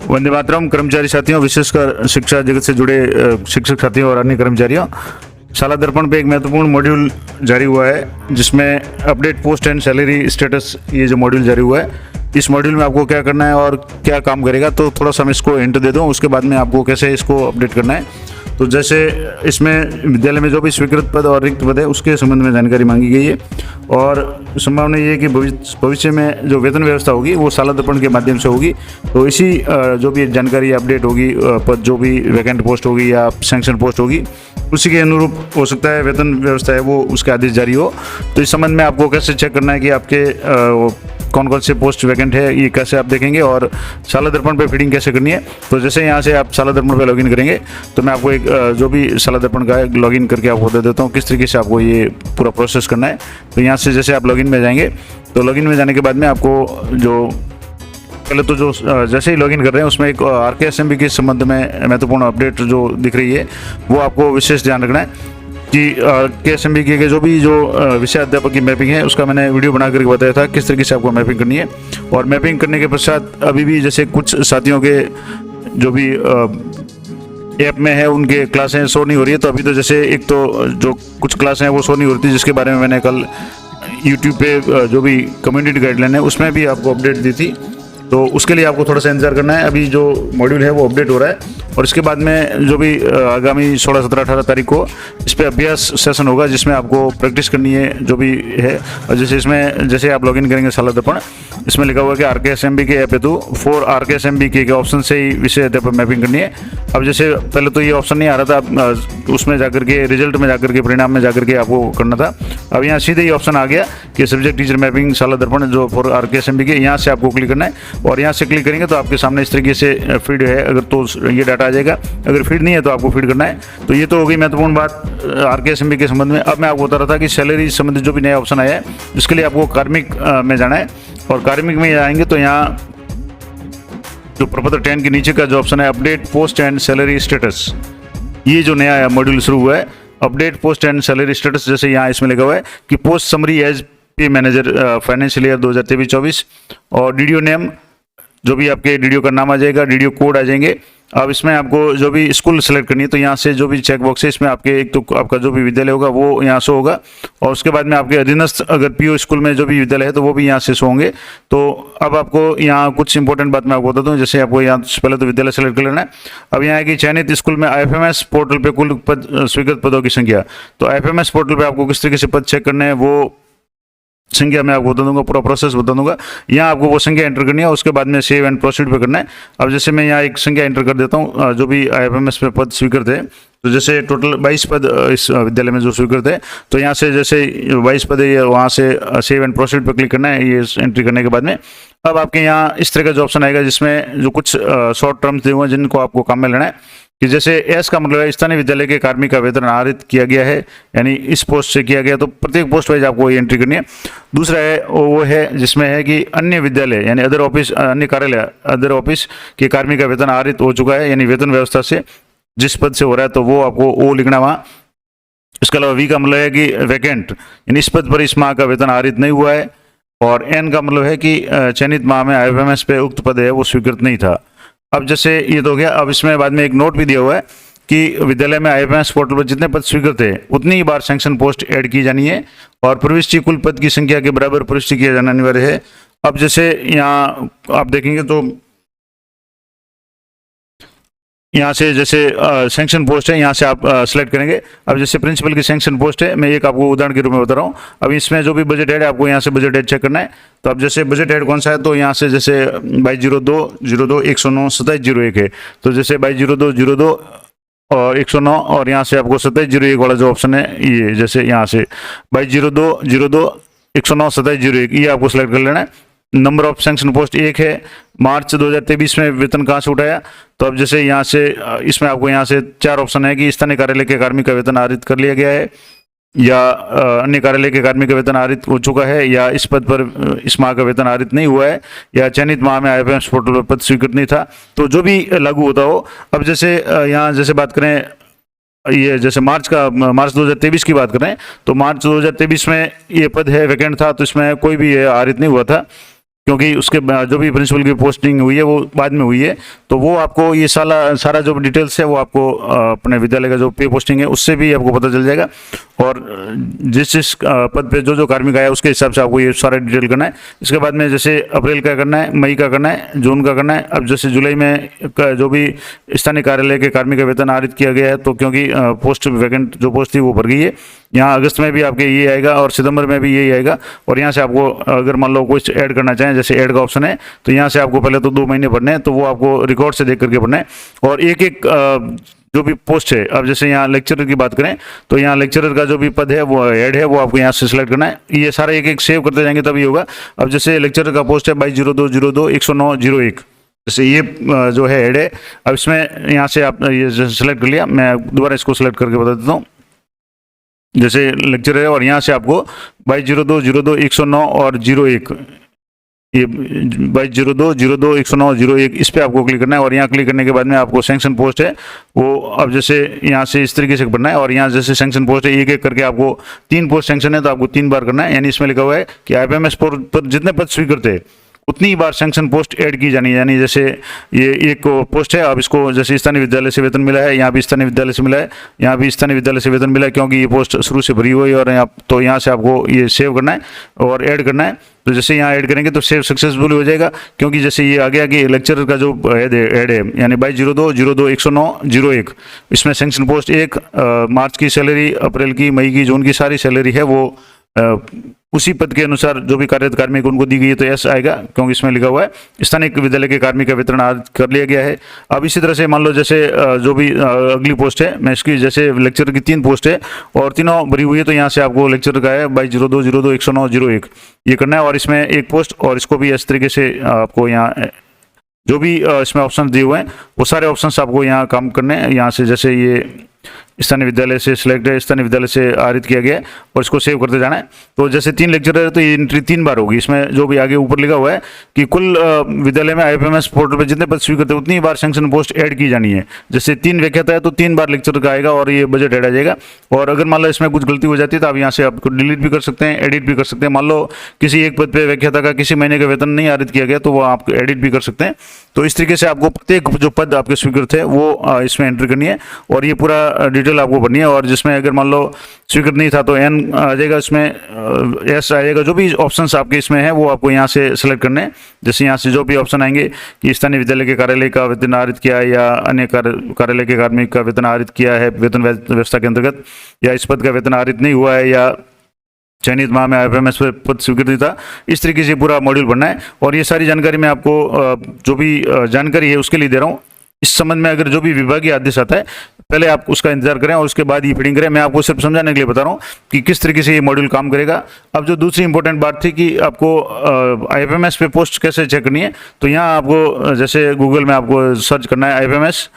वंदे मातरम। कर्मचारी साथियों, विशेषकर शिक्षा जगत से जुड़े शिक्षक साथियों और अन्य कर्मचारियों, शाला दर्पण पे एक महत्वपूर्ण मॉड्यूल जारी हुआ है जिसमें update post and salary status, ये जो मॉड्यूल जारी हुआ है, इस मॉड्यूल में आपको क्या करना है और क्या काम करेगा, तो थोड़ा सा मैं इसको हिंट दे दूं, उसके बाद में आपको कैसे इसको अपडेट करना है। तो जैसे इसमें विद्यालय में जो भी स्वीकृत पद और रिक्त पद है उसके संबंध में जानकारी मांगी गई है और संभावना ये है कि भविष्य में जो वेतन व्यवस्था होगी वो शाला दर्पण के माध्यम से होगी। तो इसी जो भी जानकारी अपडेट होगी, पद जो भी वैकेंट पोस्ट होगी या सैंक्शन पोस्ट होगी, उसी के अनुरूप हो सकता है वेतन व्यवस्था है वो उसके आदेश जारी हो। तो इस संबंध में आपको कैसे चेक करना है कि आपके कौन कौन से पोस्ट वैकेंट है, ये कैसे आप देखेंगे और शाला दर्पण पे फीडिंग कैसे करनी है। तो जैसे यहाँ से आप शाला दर्पण पे लॉगिन करेंगे तो मैं आपको एक जो भी शाला दर्पण का है लॉगिन करके आपको दे देता हूँ किस तरीके से आपको ये पूरा प्रोसेस करना है। तो यहाँ से जैसे आप लॉगिन में जाएंगे तो लॉगिन में जाने के बाद में आपको जो पहले तो जो जैसे ही लॉगिन कर रहे हैं उसमें एक RKSMB के संबंध में महत्वपूर्ण अपडेट जो दिख रही है वो आपको विशेष ध्यान रखना है कि RKSMB के जो भी जो विषय अध्यापक की मैपिंग है उसका मैंने वीडियो बना करके बताया था किस तरीके से आपको मैपिंग करनी है। और मैपिंग करने के पश्चात अभी भी जैसे कुछ साथियों के जो भी ऐप में है उनके क्लासें शो नहीं हो रही है। तो अभी तो जैसे एक तो जो कुछ क्लासें हैं वो शो नहीं हो रही थी, जिसके बारे में मैंने कल यूट्यूब पे जो भी कम्युनिटी गाइडलाइन है उसमें भी आपको अपडेट दी थी। तो उसके लिए आपको थोड़ा सा इंतजार करना है। अभी जो मॉड्यूल है वो अपडेट हो रहा है और इसके बाद में जो भी आगामी 16, 17, 18 तारीख को इस पर अभ्यास सेशन होगा जिसमें आपको प्रैक्टिस करनी है जो भी है। और जैसे इसमें जैसे आप लॉगिन करेंगे शाला दर्पण, इसमें लिखा हुआ है कि RKSMB के ऐप हेतु 4 RKSMB के ऑप्शन से ही विषय अध्यापक मैपिंग करनी है। अब जैसे पहले तो ये ऑप्शन नहीं आ रहा था, उसमें जाकर के रिजल्ट में जाकर के परिणाम में जाकर के आपको करना था। अब यहाँ सीधे ही ऑप्शन आ गया कि सब्जेक्ट टीचर मैपिंग शाला दर्पण जो 4 RKSMB के, यहाँ से आपको क्लिक करना है और यहाँ से क्लिक करेंगे तो आपके सामने इस तरीके से फीड है, अगर तो ये डाटा आ जाएगा, अगर फीड नहीं है तो आपको फीड करना है। तो ये तो हो गई महत्वपूर्ण बात RKSMB के संबंध में। अब मैं आपको बता रहा था कि सैलरी संबंधित जो भी नया ऑप्शन आया है उसके लिए आपको कार्मिक में जाना है और कार्मिक में आएंगे तो यहाँ जो प्रपत्र 10 के नीचे का जो ऑप्शन है update post and salary status, ये जो नया मॉड्यूल शुरू हुआ है update post and salary status, जैसे यहाँ इसमें लिखा हुआ है कि पोस्ट समरी एज पे मैनेजर फाइनेंशियल ईयर 2023-24 और DDO नेम, जो भी आपके DDO का नाम आ जाएगा, DDO कोड आ जाएंगे। अब इसमें आपको जो भी स्कूल सेलेक्ट करनी है तो यहाँ से जो भी चेक बॉक्स है इसमें आपके एक तो आपका जो भी विद्यालय होगा वो यहाँ शो होगा और उसके बाद में आपके अधीनस्थ अगर PO स्कूल में जो भी विद्यालय है तो वो भी यहाँ से शो होंगे। तो अब आपको यहाँ कुछ इंपॉर्टेंट बात मैं आपको बता दूँ। जैसे आपको यहाँ पहले तो विद्यालय सेलेक्ट कर लेना है। अब यहाँ है कि चयनित स्कूल में IFMS पोर्टल पे कुल पद स्वीकृत पदों की संख्या, तो IFMS पोर्टल पर आपको किस तरीके से पद चेक करने हैं वो संख्या मैं आपको बता दूंगा, पूरा प्रोसेस बता दूंगा। यहाँ आपको वो संख्या एंटर करनी है, उसके बाद में सेव एंड प्रोसीड पे करना है। अब जैसे मैं यहाँ एक संख्या एंटर कर देता हूँ जो भी IFMS पे पद स्वीकृत है, तो जैसे टोटल 22 पद इस विद्यालय में जो स्वीकृत है, तो यहाँ से जैसे 22 पद है वहाँ से सेव एंड प्रोसीड पे क्लिक करना है। ये एंट्री करने के बाद में अब आपके यहाँ इस तरह का जो ऑप्शन आएगा जिसमें जो कुछ शॉर्ट टर्म्स दिए हुए हैं जिनको आपको काम में लेना है कि जैसे एस का मतलब है स्थानीय विद्यालय के कार्मिक का वेतन आहरित किया गया है, यानी इस पोस्ट से किया गया, तो प्रत्येक पोस्ट वाइज आपको ये एंट्री करनी है। दूसरा है वो है जिसमें है कि अन्य विद्यालय यानी अदर ऑफिस, अन्य कार्यालय अदर ऑफिस के कार्मिक का वेतन आहरित हो चुका है, यानी वेतन व्यवस्था से जिस पद से हो रहा है तो वो आपको ओ लिखना वहाँ। इसके अलावा V का मतलब है कि वैकेंट, यानी इस पद पर इस माह का वेतन आहरित नहीं हुआ है। और N का मतलब है कि चयनित माह में IFMS पे उक्त पद है वो स्वीकृत नहीं था। अब जैसे ये तो हो गया। अब इसमें बाद में एक नोट भी दिया हुआ है कि विद्यालय में IFMS पोर्टल पर जितने पद स्वीकृत है उतनी ही बार सैंक्शन पोस्ट ऐड की जानी है और प्रविष्टि कुल पद की संख्या के बराबर प्रविष्टि किया जाना अनिवार्य है। अब जैसे यहाँ आप देखेंगे तो यहाँ से जैसे सैंक्शन पोस्ट है यहाँ से आप सेलेक्ट करेंगे। अब जैसे प्रिंसिपल की सैंक्शन पोस्ट है, मैं एक आपको उदाहरण के रूप में बता रहा हूँ। अब इसमें जो भी बजट हेड है आपको यहाँ से बजट हेड चेक करना है। तो अब जैसे बजट हेड कौन सा है तो यहाँ से जैसे 22/02/0109/2701 है, तो जैसे 22/02/02 और 109 और यहाँ से आपको 2701 वाला जो ऑप्शन है ये, जैसे यहाँ से 22/02/0109/2701 ये आपको सेलेक्ट कर लेना है। नंबर ऑफ सैंक्शन पोस्ट 1 है। मार्च 2023 में वेतन कहाँ से उठाया, तो अब जैसे यहाँ से इसमें आपको यहाँ से 4 ऑप्शन है कि स्थानीय कार्यालय के कार्मिक का वेतन आहरित कर लिया गया है, या अन्य कार्यालय के कार्मिक का वेतन आहरित हो चुका है, या इस पद पर इस माह का वेतन आहरित नहीं हुआ है, या चयनित माह में IFMS पोर्टल पर पद स्वीकृत नहीं था। तो जो भी लागू होता हो। अब जैसे यहाँ जैसे बात करें ये जैसे मार्च 2023 की बात करें तो मार्च 2023 में ये पद है वैकेंट था, तो इसमें कोई भी आहरित नहीं हुआ था। क्योंकि उसके जो भी प्रिंसिपल की पोस्टिंग हुई है वो बाद में हुई है, तो वो आपको ये सारा जो डिटेल्स है वो आपको अपने विद्यालय का जो पे पोस्टिंग है उससे भी आपको पता चल जाएगा। और जिस पद पे जो कार्मिक आया उसके हिसाब से आपको ये सारा डिटेल करना है। इसके बाद में जैसे अप्रैल का करना है, मई का करना है, जून का करना है। अब जैसे जुलाई में जो भी स्थानीय कार्यालय के कार्मिक का वेतन आरित किया गया है, तो क्योंकि पोस्ट वैकेंट जो पोस्ट थी वो भर गई है, यहाँ अगस्त में भी आपके ये आएगा और सितंबर में भी यही आएगा। और यहाँ से आपको अगर मान लो कुछ ऐड करना चाहें, जैसे ऐड का ऑप्शन है, तो यहाँ से आपको पहले तो 2 महीने भरने हैं, तो वो आपको रिकॉर्ड से देख करके भरना है। और एक एक जो भी पोस्ट है, अब जैसे यहाँ लेक्चरर की बात करें तो यहाँ लेक्चरर का जो भी पद है वो ऐड है, वो आपको यहाँ से सिलेक्ट करना है। ये सारा एक एक सेव करते जाएंगे तभी होगा। अब जैसे लेक्चरर का पोस्ट है 220202-109-01, जैसे ये जो है ऐड है। अब इसमें यहाँ से आप ये सिलेक्ट कर लिया, मैं दोबारा इसको सिलेक्ट करके बता देता हूँ। जैसे लेक्चर है और यहाँ से आपको 220202-109 और 01, ये 220202-109-01 इस पे आपको क्लिक करना है। और यहाँ क्लिक करने के बाद में आपको सैंक्शन पोस्ट है वो, अब जैसे यहाँ से इस तरीके से भरना है। और यहाँ जैसे सैंक्शन पोस्ट है, एक एक करके आपको 3 पोस्ट सैंक्शन है तो आपको 3 बार करना है। यानी इसमें लिखा हुआ है कि IFMS पर जितने पद स्वीकृत है उतनी बार सैंक्शन पोस्ट ऐड की जानी है। यानी जैसे ये एक पोस्ट है, अब इसको जैसे स्थानीय विद्यालय से वेतन मिला है, यहाँ भी स्थानीय विद्यालय से मिला है, यहाँ भी स्थानीय विद्यालय से वेतन मिला है, क्योंकि ये पोस्ट शुरू से भरी हुई है। और यहाँ तो यहाँ से आपको ये सेव करना है और ऐड करना है। तो जैसे यहाँ ऐड करेंगे तो सेव सक्सेसफुल हो जाएगा, क्योंकि जैसे ये आगे आगे लेक्चरर का जो ऐड है यानी 220202-109-01, इसमें सैंक्शन पोस्ट 1, मार्च की सैलरी, अप्रैल की, मई की, जून की सारी सैलरी है वो उसी पद के अनुसार जो भी कार्यरत कार्मिक उनको दी गई है, तो यस आएगा, क्योंकि इसमें लिखा हुआ है स्थानीय विद्यालय के कार्मिक का वितरण आरित कर लिया गया है। अब इसी तरह से मान लो जैसे जो भी अगली पोस्ट है, मैं इसकी जैसे लेक्चर की 3 पोस्ट है और तीनों भरी हुई है, तो यहाँ से आपको लेक्चर का है 220202-109-01 ये करना है। और इसमें एक पोस्ट, और इसको भी इस तरीके से आपको यहाँ जो भी इसमें ऑप्शन दिए हुए हैं वो सारे ऑप्शंस आपको यहाँ काम करने हैं। यहाँ से जैसे ये स्थानीय विद्यालय से सिलेक्ट है, स्थानीय विद्यालय से आरित किया गया है, और इसको सेव करते जाना है। तो जैसे 3 लेक्चर है तो ये एंट्री 3 बार होगी। इसमें जो भी आगे ऊपर लिखा हुआ है कि कुल विद्यालय में IFMS पोर्टल पर जितने पद स्वीकृत है उतनी बार सैंक्शन पोस्ट ऐड की जानी है। जैसे 3 व्याख्याता है तो 3 बार लेक्चर का आएगा और ये बजट ऐड आ जाएगा। और अगर मान लो इसमें कुछ गलती हो जाती है तो आप यहाँ से आपको डिलीट भी कर सकते हैं, एडिट भी कर सकते हैं। मान लो किसी एक पद पर व्याख्याता का किसी महीने का वेतन नहीं आरित किया गया तो वो आप एडिट भी कर सकते हैं। तो इस तरीके से आपको प्रत्येक जो पद आपके स्वीकृत है वो इसमें एंट्री करनी है और ये पूरा डिटेल आपको भरनी है। और जिसमें अगर मान लो स्वीकृत नहीं था तो N आ जाएगा, इसमें S आएगा। जो भी ऑप्शंस आपके इसमें है वो आपको यहाँ से सेलेक्ट करने हैं। जैसे यहाँ से जो भी ऑप्शन आएंगे कि स्थानीय विद्यालय के कार्यालय का वेतन आरित किया है या अन्य कार्यालय के कार्मिक का वेतन आरित किया है वेतन व्यवस्था के अंतर्गत, या इस पद का वेतन आरित नहीं हुआ है, या चयनित माह में IFMS पद स्वीकृति था, इस तरीके से पूरा मॉड्यूल बनना है। और ये सारी जानकारी मैं आपको जो भी जानकारी है उसके लिए दे रहा हूँ। इस संबंध में अगर जो भी विभागीय आदेश आता है पहले आप उसका इंतजार करें और उसके बाद ही फीडिंग करें। मैं आपको सिर्फ समझाने के लिए बता रहा हूँ कि किस तरीके से ये मॉड्यूल काम करेगा। अब जो दूसरी इंपॉर्टेंट बात थी कि आपको IFMS पे पोस्ट कैसे चेक करनी है, तो यहाँ आपको जैसे गूगल में आपको सर्च करना है IFMS,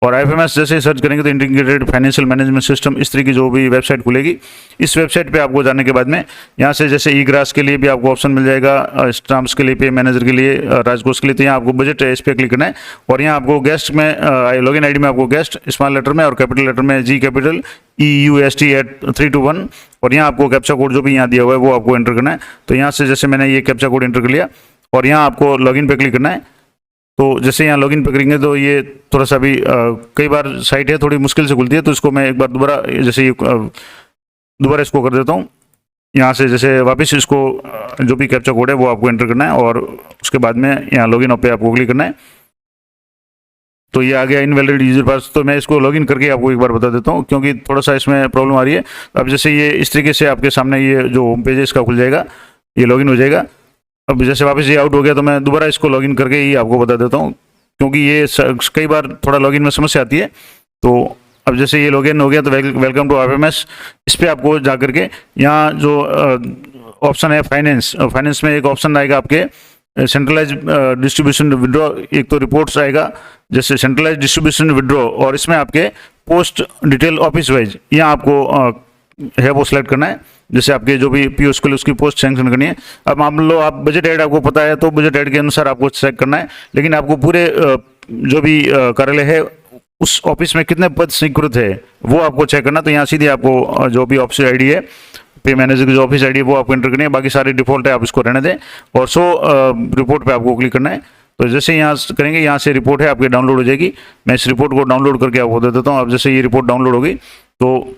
और IFMS जैसे सर्च करेंगे तो इंटीग्रेटेड फाइनेंशियल मैनेजमेंट सिस्टम इस तरीके की जो भी वेबसाइट खुलेगी। इस वेबसाइट पे आपको जाने के बाद में यहाँ से जैसे ई-ग्रास के लिए भी आपको ऑप्शन मिल जाएगा, स्टाम्प्स के लिए, पे मैनेजर के लिए, राजकोष के लिए। तो यहाँ आपको बजट है, इस पर क्लिक करना है। और यहाँ आपको गेस्ट में लॉगिन ID में आपको गेस्ट स्मॉल लेटर में और कैपिटल लेटर में G कैपिटल EUST@321, और यहाँ आपको कैप्चा कोड जो भी यहाँ दिया हुआ है वो आपको एंटर करना है। तो यहाँ से जैसे मैंने ये कैप्चा कोड एंटर कर लिया और यहाँ आपको लॉगिन पे क्लिक करना है। तो जैसे यहाँ लॉगिन पे करेंगे तो ये थोड़ा सा भी कई बार साइट है थोड़ी मुश्किल से खुलती है, तो इसको मैं एक बार दोबारा जैसे ये दोबारा इसको कर देता हूँ। यहाँ से जैसे वापस इसको जो भी कैप्चा कोड है वो आपको एंटर करना है और उसके बाद में यहाँ लॉगिन पे आपको क्लिक करना है। तो ये आ गया इनवैलिड यूजर पास। तो मैं इसको लॉगिन करके आपको एक बार बता देता हूँ क्योंकि थोड़ा सा इसमें प्रॉब्लम आ रही है। अब जैसे ये इस तरीके से आपके सामने ये जो होम पेज है इसका खुल जाएगा, ये लॉगिन हो जाएगा। अब जैसे वापस ये आउट हो गया तो मैं दोबारा इसको लॉगिन करके ही आपको बता देता हूँ क्योंकि ये कई बार थोड़ा लॉगिन में समस्या आती है। तो अब जैसे ये लॉगिन हो गया तो वेलकम टू IFMS, इस पर आपको जा करके यहाँ जो ऑप्शन है फाइनेंस में एक ऑप्शन आएगा आपके सेंट्रलाइज डिस्ट्रीब्यूशन विड्रॉ। एक तो रिपोर्ट्स आएगा जैसे सेंट्रलाइज डिस्ट्रीब्यूशन विड्रॉ, और इसमें आपके पोस्ट डिटेल ऑफिस वाइज यहाँ आपको है वो सिलेक्ट करना है। जैसे आपके जो भी PO के लिए उसकी पोस्ट सैंक्शन करनी है। अब मान लो आप बजट ऐड आपको पता है तो बजट ऐड के अनुसार आपको चेक करना है, लेकिन आपको पूरे जो भी कार्यालय है उस ऑफिस में कितने पद स्वीकृत है वो आपको चेक करना। तो यहाँ सीधे आपको जो भी ऑफिस ID है पे मैनेजर की जो ऑफिस आईडी है वो आपको एंटर करनी है, बाकी सारी डिफॉल्ट है, आप इसको रहने दें और शो रिपोर्ट पे आपको क्लिक करना है। तो जैसे यहाँ करेंगे, यहाँ से रिपोर्ट है आपकी डाउनलोड हो जाएगी। मैं इस रिपोर्ट को डाउनलोड करके आपको दे देता हूँ। अब जैसे ये रिपोर्ट डाउनलोड होगी तो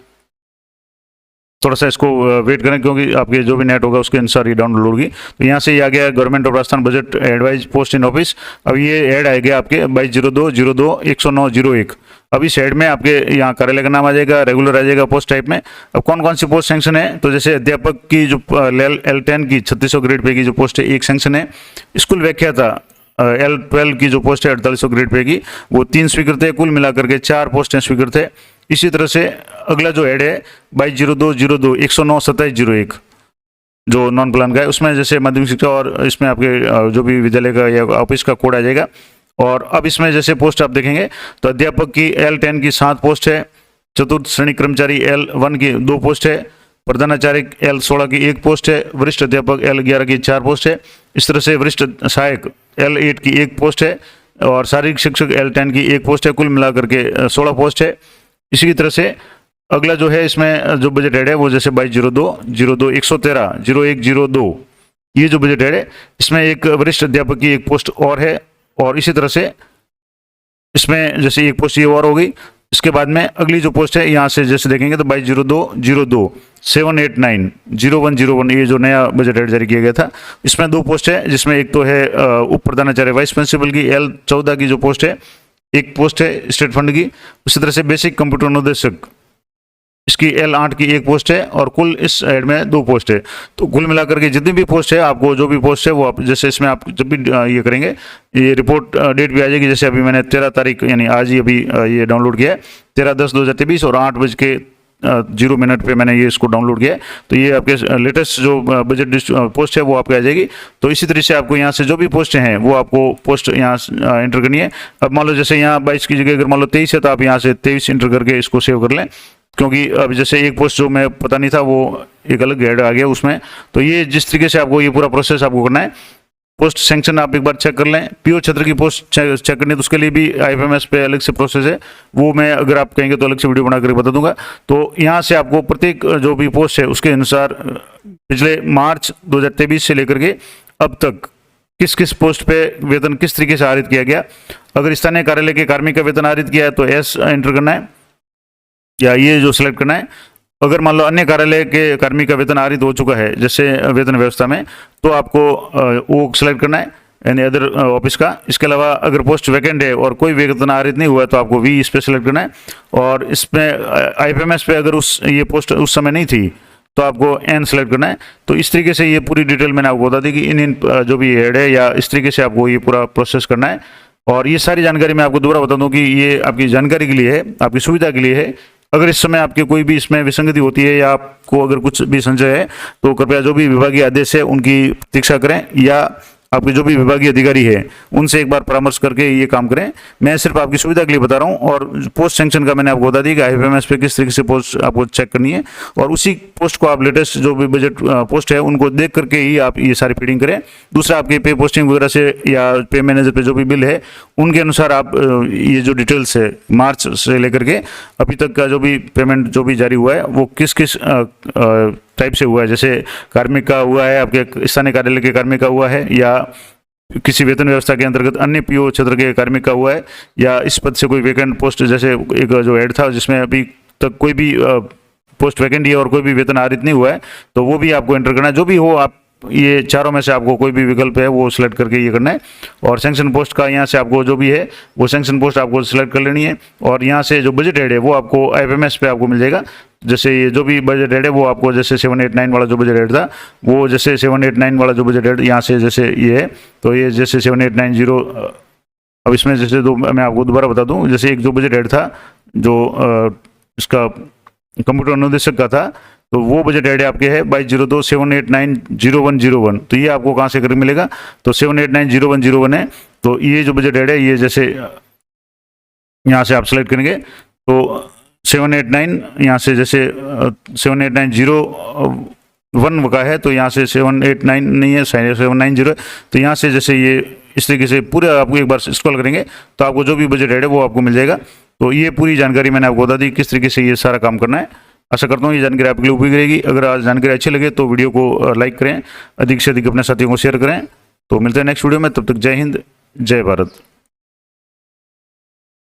थोड़ा सा इसको वेट करें, क्योंकि आपके जो भी नेट होगा उसके अनुसार ये डाउनलोड होगी। तो यहाँ से ये आ गया government of Rajasthan budget advise post in office. अब ये ऐड आएगा आपके 22/02/0101। अब इस ऐड में आपके यहाँ कार्यालय का नाम आ जाएगा, रेगुलर आ जाएगा पोस्ट टाइप में। अब कौन कौन सी पोस्ट सेंक्शन है, तो जैसे अध्यापक की जो L10 की 3600 ग्रेड पे की जो पोस्ट है एक सेंक्शन है। स्कूल व्याख्याता L12 की जो पोस्ट है 4800 ग्रेड पे की वो 3 स्वीकृत है, कुल मिलाकर के 4 पोस्टें स्वीकृत है। इसी तरह से अगला जो ऐड है 22/02/0109/2701 जो नॉन प्लान का है, उसमें जैसे माध्यमिक शिक्षा और इसमें आपके जो भी विद्यालय का या ऑफिस का कोड आ जाएगा। और अब इसमें जैसे पोस्ट आप देखेंगे तो अध्यापक की L10 की 7 पोस्ट है, चतुर्थ श्रेणी कर्मचारी L1 की 2 पोस्ट है, प्रधानाचार्य L16 की 1 पोस्ट है, वरिष्ठ अध्यापक L11 की 4 पोस्ट है। इस तरह से वरिष्ठ सहायक L8 की 1 पोस्ट है और शारीरिक शिक्षक L10 की 1 पोस्ट है, कुल मिलाकर के 16 पोस्ट है। इसी की तरह से अगला जो है इसमें जो बजट हेड है वो जैसे 22/02/0113/0102 ये जो बजट हेड है इसमें एक वरिष्ठ अध्यापक की 1 पोस्ट और है। और इसी तरह से इसमें जैसे 1 पोस्ट ये और हो गई। इसके बाद में अगली जो पोस्ट है यहाँ से जैसे देखेंगे तो 22/02/02/789/0101 ये जो नया बजट हेड जारी किया गया था, इसमें 2 पोस्ट है, जिसमें एक तो है उप प्रधानाचार्य वाइस प्रिंसिपल की L14 की जो पोस्ट है, 1 पोस्ट है स्टेट फंड की। उसी तरह से बेसिक कंप्यूटर अनुदेशक इसकी L8 की 1 पोस्ट है और कुल इस ऐड में 2 पोस्ट है। तो कुल मिलाकर के जितनी भी पोस्ट है आपको जो भी पोस्ट है वो आप जैसे इसमें आप जब भी ये करेंगे ये रिपोर्ट डेट भी आ जाएगी। जैसे अभी मैंने 13 तारीख यानी आज ही अभी ये डाउनलोड किया है 13/10/2023 और 8:0 पे मैंने ये इसको डाउनलोड किया है। तो ये आपके लेटेस्ट जो बजट पोस्ट है वो आपको आ जाएगी। तो इसी तरह से आपको यहाँ से जो भी पोस्ट हैं वो आपको पोस्ट यहाँ एंटर करनी है। अब मान लो जैसे यहाँ 22 की जगह अगर मान लो 23 है तो आप यहाँ से 23 एंटर करके इसको सेव कर लें, क्योंकि अब जैसे एक पोस्ट जो मैं पता नहीं था वो एक अलग हेड आ गया उसमें। तो ये जिस तरीके से आपको ये पूरा प्रोसेस आपको करना है। पोस्ट सेंक्शन आप एक बार चेक कर लें। पीओ क्षेत्र की पोस्ट चेक करनी है तो उसके लिए भी IFMS पे अलग से प्रोसेस है, वो मैं अगर आप कहेंगे तो अलग से वीडियो बना कर बता दूंगा। तो यहाँ से आपको प्रत्येक जो भी पोस्ट है उसके अनुसार पिछले मार्च 2023 से लेकर के अब तक किस किस पोस्ट पे वेतन किस तरीके से आरित किया गया। अगर स्थानीय कार्यालय के कार्मिक का वेतन आरित किया है तो S एंटर करना है या ये जो सिलेक्ट करना है। अगर मान लो अन्य कार्यालय के कार्मिक का वेतन आरित हो चुका है जैसे वेतन व्यवस्था में तो आपको वो सिलेक्ट करना है यानी अदर ऑफिस का। इसके अलावा अगर पोस्ट वैकेंट है और कोई वेतन आरित नहीं हुआ है तो आपको V इस पर सिलेक्ट करना है। और इसमें IFMS पे अगर ये पोस्ट उस समय नहीं थी तो आपको N सेलेक्ट करना है। तो इस तरीके से ये पूरी डिटेल मैंने आपको बता दी कि इन जो भी हेड है या इस तरीके से आपको ये पूरा प्रोसेस करना है। और ये सारी जानकारी मैं आपको दोबारा बता दूं कि ये आपकी जानकारी के लिए है, आपकी सुविधा के लिए है। अगर इस समय आपके कोई भी इसमें विसंगति होती है या आपको अगर कुछ भी संशय है तो कृपया जो भी विभागीय आदेश है उनकी प्रतीक्षा करें या आपके जो भी विभागीय अधिकारी है उनसे एक बार परामर्श करके ये काम करें। मैं सिर्फ आपकी सुविधा के लिए बता रहा हूँ। और पोस्ट सेंक्शन का मैंने आपको बता दिया कि IFMS पे किस तरीके से पोस्ट आपको चेक करनी है और उसी पोस्ट को आप लेटेस्ट जो भी बजट पोस्ट है उनको देख करके ही आप ये सारी फीडिंग करें। दूसरा आपके पे पोस्टिंग वगैरह से या पे मैनेजर पे जो भी बिल है उनके अनुसार आप ये जो डिटेल्स है मार्च से लेकर के अभी तक का जो भी पेमेंट जो भी जारी हुआ है वो किस किस टाइप से हुआ है, जैसे कार्मिक का हुआ है, आपके स्थानीय कार्यालय के कार्मिक का हुआ है या किसी वेतन व्यवस्था के अंतर्गत अन्य पीओ क्षेत्र के कार्मिक का हुआ है या इस पद से कोई वैकेंट पोस्ट जैसे एक जो ऐड था जिसमें अभी तक कोई भी पोस्ट वैकेंट है और कोई भी वेतन आरित नहीं हुआ है तो वो भी आपको एंटर करना है। जो भी हो आप ये चारों में से आपको कोई भी विकल्प है वो सिलेक्ट करके ये करना है। और सेंक्शन पोस्ट का यहाँ से आपको जो भी है वो सेंक्शन पोस्ट आपको सिलेक्ट कर लेनी है। और यहाँ से जो बजट हेड है वो आपको IFMS पे आपको मिल जाएगा। जैसे ये जो भी बजट हेड है वो आपको जैसे 789 वाला जो बजट हेड था वो जैसे 789 वाला जो बजट हेड यहाँ से जैसे ये है तो ये जैसे 7890। अब इसमें जैसे दो मैं आपको दोबारा बता दूं, जैसे एक जो बजट हेड था जो इसका कंप्यूटर अनुदेशक का था तो वो बजट हेड आपके है 22/02/789/0101। तो ये आपको कहाँ से कर मिलेगा तो 789/0101 है। तो ये जो बजट हेड है ये जैसे यहाँ से आप सेलेक्ट करेंगे तो 789 यहाँ से जैसे 789/01 का है तो यहाँ से 789 नहीं है 790 तो यहाँ से जैसे ये इस तरीके से पूरे आपको एक बार स्क्रॉल करेंगे तो आपको जो भी बजट हेड है वो आपको मिल जाएगा। तो ये पूरी जानकारी मैंने आपको बता दी किस तरीके से ये सारा काम करना है। आशा करता हूँ ये जानकारी आपके लिए उपयोगी रहेगी। अगर आज जानकारी अच्छी लगे तो वीडियो को लाइक करें, अधिक से अधिक अपने साथियों को शेयर करें। तो मिलते हैं नेक्स्ट वीडियो में, तब तक जय हिंद, जय भारत।